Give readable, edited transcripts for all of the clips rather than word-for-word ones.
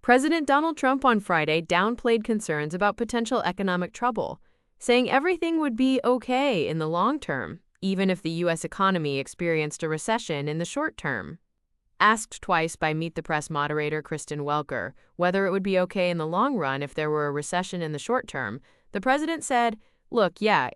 President Donald Trump on Friday downplayed concerns about potential economic trouble, saying everything would be okay in the long term, even if the U.S. economy experienced a recession in the short term. Asked twice by Meet the Press moderator Kristen Welker whether it would be okay in the long run if there were a recession in the short term, the president said, "Look, yeah,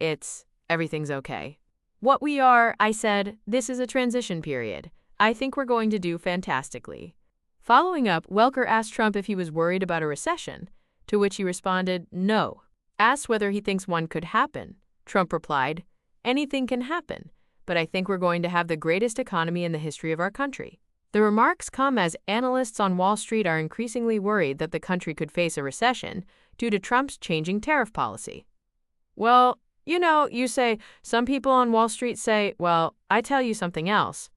everything's okay. What we are, I said, this is a transition period. I think we're going to do fantastically." Following up, Welker asked Trump if he was worried about a recession, to which he responded, "No." Asked whether he thinks one could happen, Trump replied, "Anything can happen, but I think we're going to have the greatest economy in the history of our country." The remarks come as analysts on Wall Street are increasingly worried that the country could face a recession due to Trump's changing tariff policy. Well, you say, some people on Wall Street say, well, I tell you something else.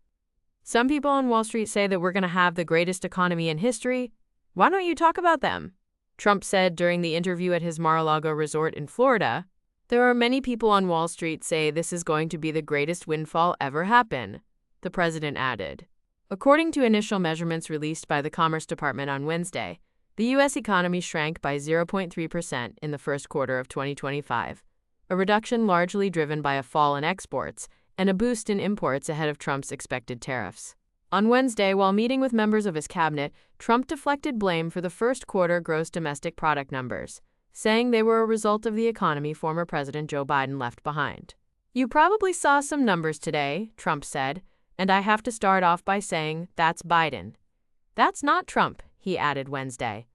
Some people on Wall Street say that we're going to have the greatest economy in history. Why don't you talk about them? Trump said during the interview at his Mar-a-Lago resort in Florida, "There are many people on Wall Street say this is going to be the greatest windfall ever happen," the president added. According to initial measurements released by the Commerce Department on Wednesday, the U.S. economy shrank by 0.3% in the first quarter of 2025, a reduction largely driven by a fall in exports and a boost in imports ahead of Trump's expected tariffs. On Wednesday, while meeting with members of his cabinet, Trump deflected blame for the first quarter gross domestic product numbers, saying they were a result of the economy former President Joe Biden left behind. "You probably saw some numbers today," Trump said, "and I have to start off by saying that's Biden. That's not Trump," he added Wednesday.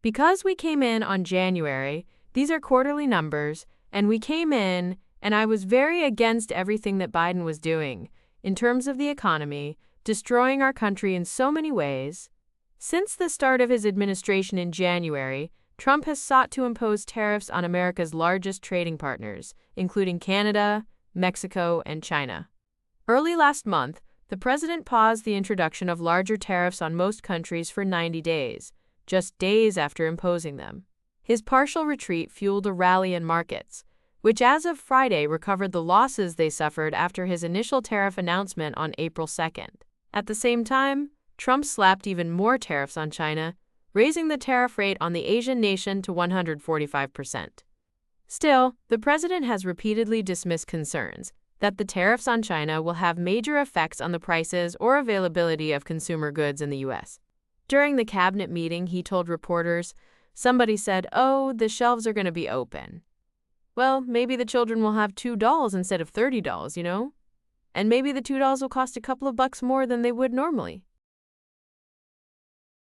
"Because we came in on January, these are quarterly numbers, and we came in, and I was very against everything that Biden was doing, in terms of the economy, destroying our country in so many ways." Since the start of his administration in January, Trump has sought to impose tariffs on America's largest trading partners, including Canada, Mexico, and China. Early last month, the president paused the introduction of larger tariffs on most countries for 90 days, just days after imposing them. His partial retreat fueled a rally in markets, which as of Friday recovered the losses they suffered after his initial tariff announcement on April 2nd. At the same time, Trump slapped even more tariffs on China, raising the tariff rate on the Asian nation to 145%. Still, the president has repeatedly dismissed concerns that the tariffs on China will have major effects on the prices or availability of consumer goods in the U.S. During the cabinet meeting, he told reporters, "Somebody said, oh, the shelves are going to be open. Well, maybe the children will have $2 instead of $30, And maybe the $2 will cost a couple of bucks more than they would normally."